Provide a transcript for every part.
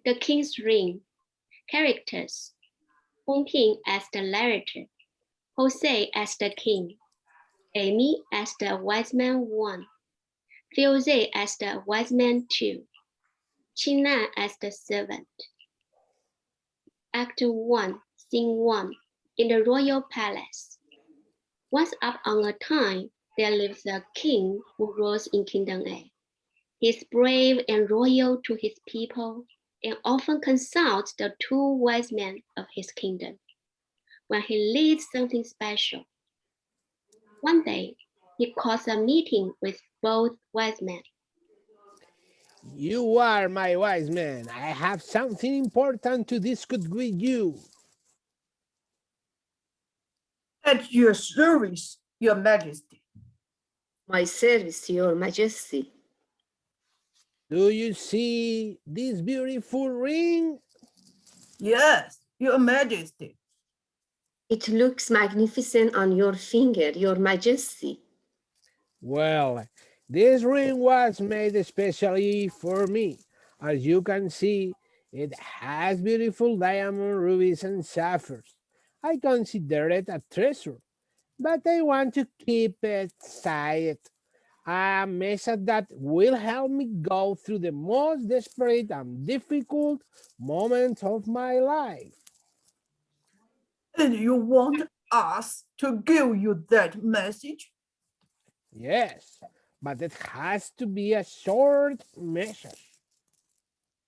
The king's ring. Characters. Peng as the narrator. Jose as the king. Amy as the wise man 1. Fiozé as the wise man 2. China as the servant. Act 1, Scene 1. In the royal palace. Once upon a time, there lives a king who rules in Kingdom A. He is brave and loyal to his people and often consults the 2 wise men of his kingdom when he needs something special. One day, he calls a meeting with both wise men. You are my wise man. I have something important to discuss with you. At your service, your majesty. My service, your majesty. Do you see this beautiful ring? Yes, your majesty. It looks magnificent on your finger, your majesty. Well, this ring was made especially for me. As you can see, it has beautiful diamond, rubies, and sapphires. I consider it a treasure, but I want to keep it safe. A message that will help me go through the most desperate and difficult moments of my life. And you want us to give you that message? Yes, but it has to be a short message.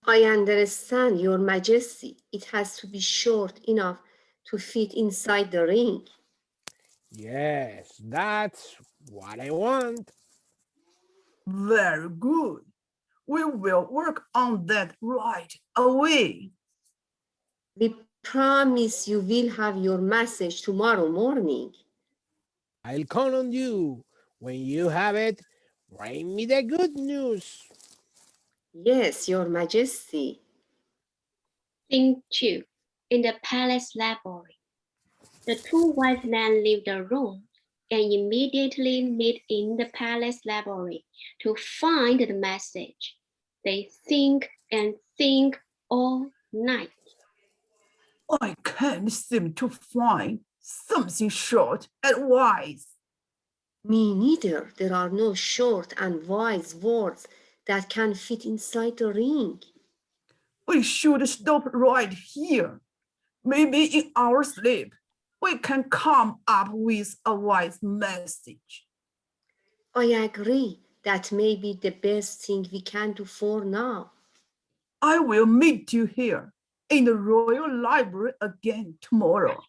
I understand, your majesty. It has to be short enough to fit inside the ring. Yes, that's what I want. Very good. We will work on that right away. We promise you will have your message tomorrow morning. I'll count on you. When you have it, bring me the good news. Yes, your majesty. Scene 2. In the palace library. The 2 wise men leave the room and immediately meet in the palace library to find the message. They think and think all night. I can't seem to find something short and wise. Me neither. There are no short and wise words that can fit inside the ring. We should stop right here. Maybe in our sleep, we can come up with a wise message. I agree. That may be the best thing we can do for now. I will meet you here in the Royal Library again tomorrow.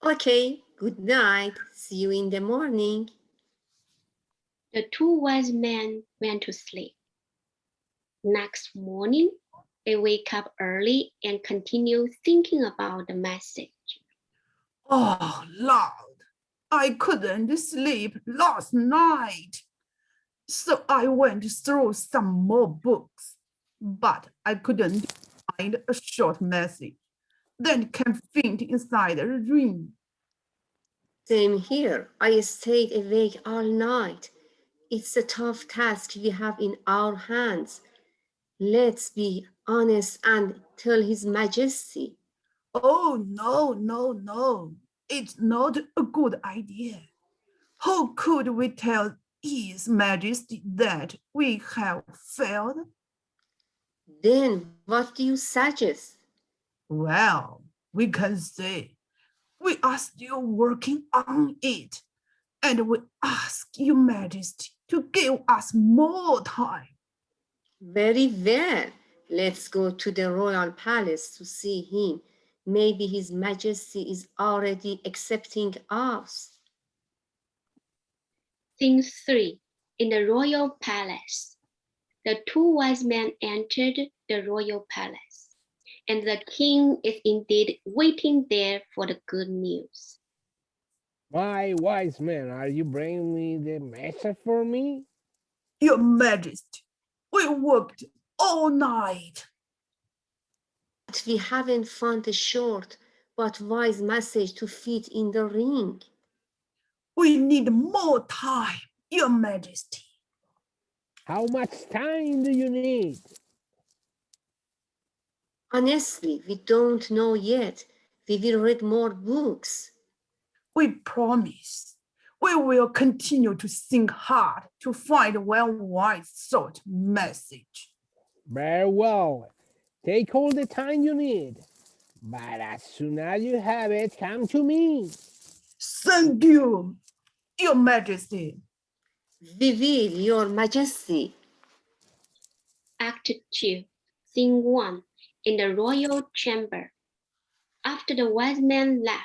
Okay, good night. See you in the morning. The 2 wise men went to sleep. Next morning, they wake up early and continue thinking about the message. Oh, Lord, I couldn't sleep last night. So I went through some more books, but I couldn't find a short message that can fit inside a ring. Same here. I stayed awake all night. It's a tough task we have in our hands. Let's be honest and tell His Majesty. Oh, no, no, no. It's not a good idea. How could we tell His Majesty that we have failed? Then what do you suggest? Well, we can say we are still working on it, and we ask Your Majesty to give us more time. Very well. Let's go to the royal palace to see him. Maybe His Majesty is already accepting us. Scene 3. In the royal palace. The 2 wise men entered the royal palace, and the king is indeed waiting there for the good news. My wise man, are you bringing me the message for me? Your Majesty, we worked all night. But we haven't found a short but wise message to fit in the ring. We need more time, Your Majesty. How much time do you need? Honestly, we don't know yet. We will read more books. We promise we will continue to think hard to find a well-wise thought message. Very well. Take all the time you need. But as soon as you have it, come to me. Thank you, Your Majesty. We will, Your Majesty. Act 2, Scene 1, in the royal chamber. After the wise man left,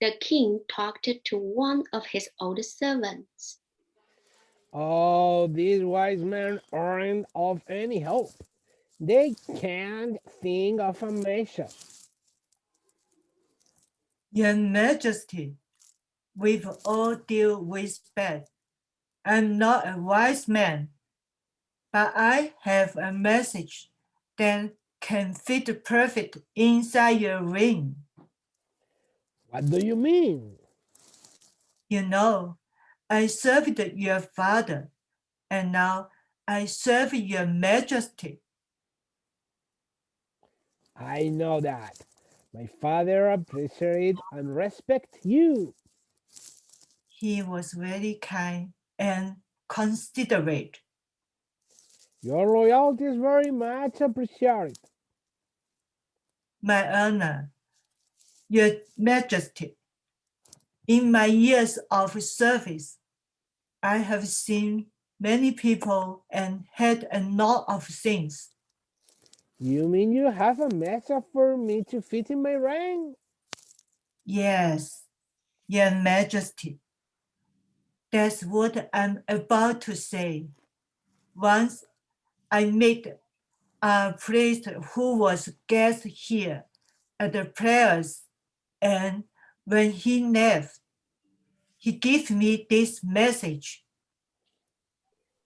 the king talked to one of his old servants. Oh, these wise men aren't of any help. They can't think of a measure. Your Majesty, with all due respect, I'm not a wise man, but I have a message that can fit perfect inside your ring. What do you mean? You know, I served your father, and now I serve your Majesty. I know that. My father appreciates and respects you. He was very kind and considerate. Your loyalty is very much appreciated. My honor, your Majesty, in my years of service, I have seen many people and had a lot of things. You mean you have a message for me to fit in my rank? Yes, your Majesty. That's what I'm about to say. Once I met a priest who was guest here at the prayers, and when he left, he gave me this message.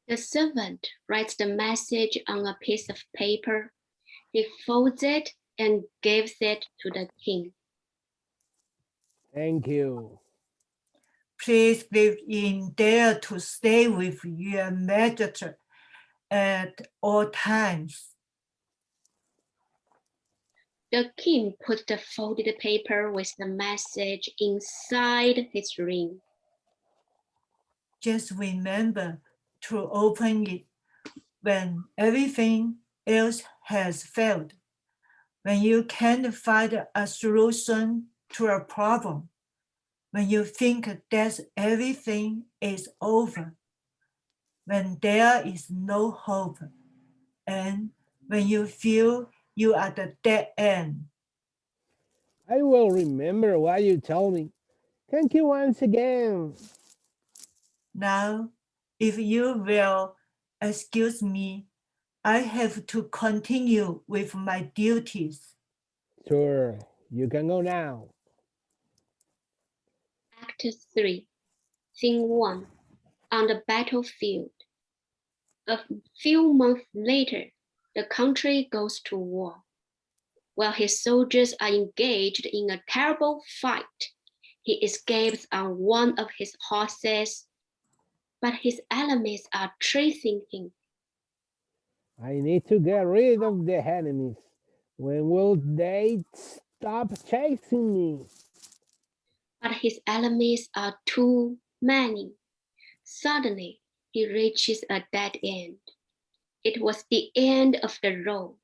The servant writes the message on a piece of paper. He folds it and gives it to the king. Thank you. Please live in there to stay with your Majesty at all times. The king put the folded paper with the message inside his ring. Just remember to open it when everything else has failed. When you can't find a solution to a problem. When you think that everything is over. When there is no hope. And when you feel you are at the dead end. I will remember what you told me. Thank you once again. Now, if you will excuse me, I have to continue with my duties. Sure, you can go now. Act 3, Scene 1, on the battlefield. A few months later, the country goes to war. While his soldiers are engaged in a terrible fight, he escapes on one of his horses, but his enemies are chasing him. I need to get rid of the enemies. When will they stop chasing me? But his enemies are too many. Suddenly, he reaches a dead end. It was the end of the road.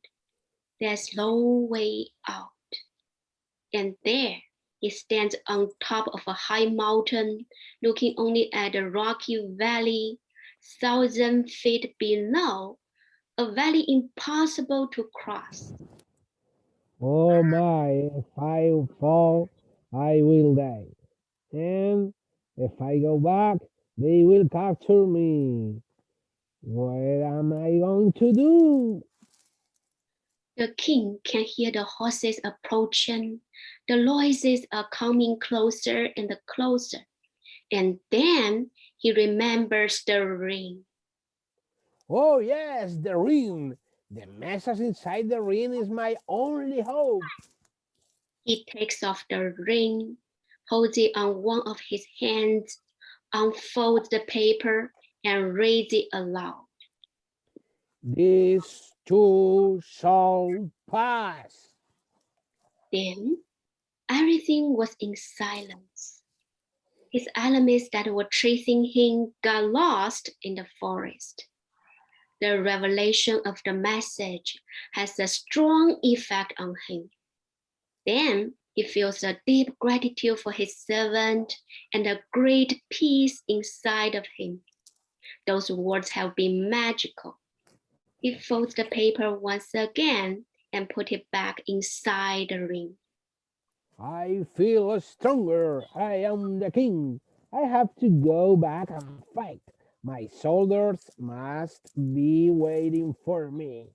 There's no way out. And there he stands on top of a high mountain, looking only at the rocky valley, 1,000 feet below, a valley impossible to cross. Oh my, if I fall, I will die. And if I go back, they will capture me. What am I going to do? The king can hear the horses approaching. The noises are coming closer and closer. And then he remembers the ring. Oh yes, the ring. The message inside the ring is my only hope. He takes off the ring, holds it on one of his hands, unfolds the paper, and reads it aloud. These two shall pass. Then everything was in silence. His enemies that were chasing him got lost in the forest. The revelation of the message has a strong effect on him. Then he feels a deep gratitude for his servant and a great peace inside of him. Those words have been magical. He folds the paper once again and put it back inside the ring. I feel stronger. I am the king. I have to go back and fight. My soldiers must be waiting for me.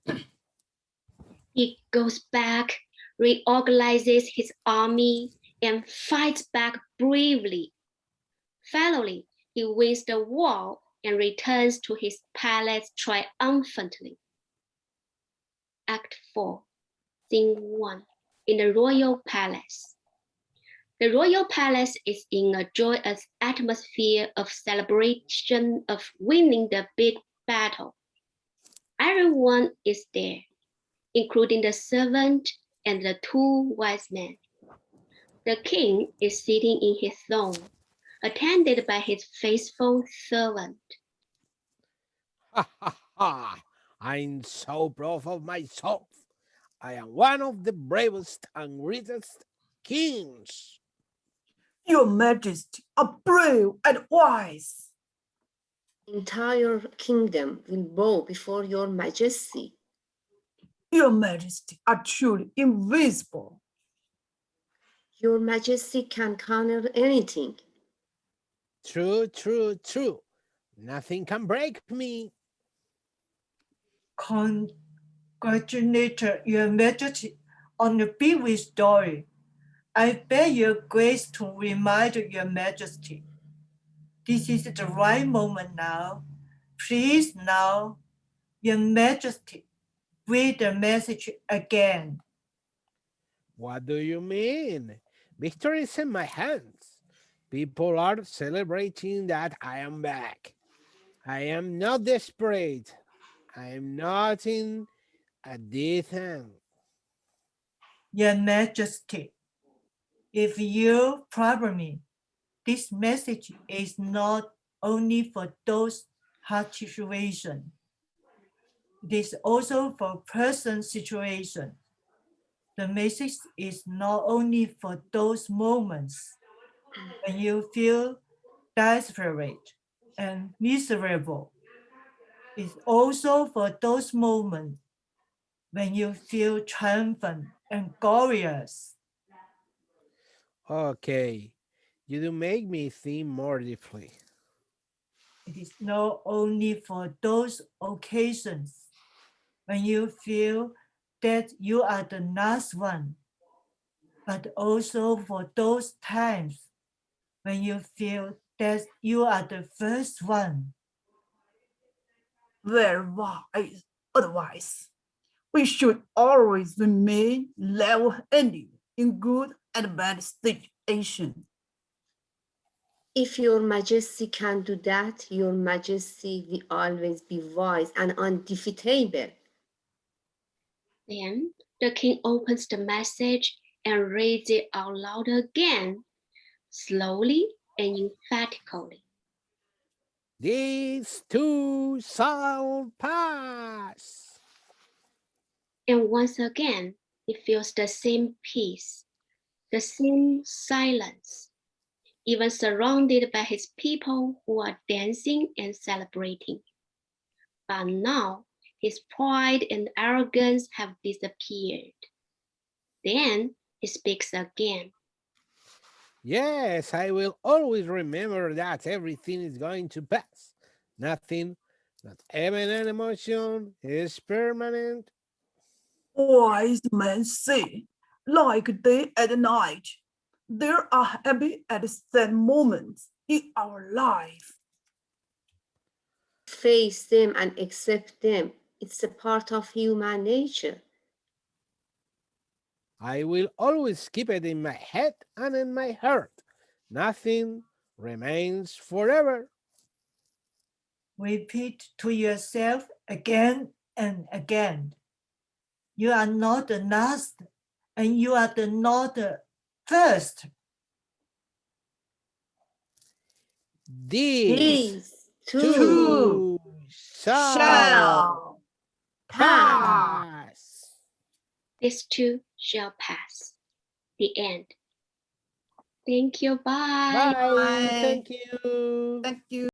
He goes back, reorganizes his army, and fights back bravely. Finally, he wins the war and returns to his palace triumphantly. Act 4, Scene 1, in the royal palace. The royal palace is in a joyous atmosphere of celebration of winning the big battle. Everyone is there, including the servant and the 2 wise men. The king is sitting in his throne, attended by his faithful servant. Ha ha ha! I'm so proud of myself. I am one of the bravest and greatest kings. Your Majesty are brave and wise. Entire kingdom will bow before your majesty. Your Majesty are truly invisible. Your majesty can counter anything. True, true, true. Nothing can break me. Congratulate your majesty on the big victory. I beg your grace to remind your majesty. This is the right moment now. Please now, your majesty, read the message again. What do you mean? Victory is in my hands. People are celebrating that I am back. I am not desperate. I am not in a death end. Your majesty, if you pardon me, this message is not only for those hard situations. It is also for person situation. The message is not only for those moments when you feel desperate and miserable. It's also for those moments when you feel triumphant and glorious. Okay, you do make me think more deeply. It is not only for those occasions when you feel that you are the last one, but also for those times when you feel that you are the first one. Very wise advice. We should always remain level-headed in good and bad situations. If your majesty can do that, your majesty will always be wise and undefeatable. Then the king opens the message and reads it out loud again, slowly and emphatically. These two shall pass. And once again, he feels the same peace, the same silence, even surrounded by his people who are dancing and celebrating. But now his pride and arrogance have disappeared. Then he speaks again. Yes, I will always remember that everything is going to pass. Nothing, not even an emotion, is permanent. Wise men say, like day and night, there are happy and sad moments in our life. Face them and accept them. It's a part of human nature. I will always keep it in my head and in my heart. Nothing remains forever. Repeat to yourself again and again. You are not the last, and you are not the first. These These two two shall Shall pass. pass. These two shall pass. The end. Thank you. Bye. Bye. Bye. Thank you. Thank you.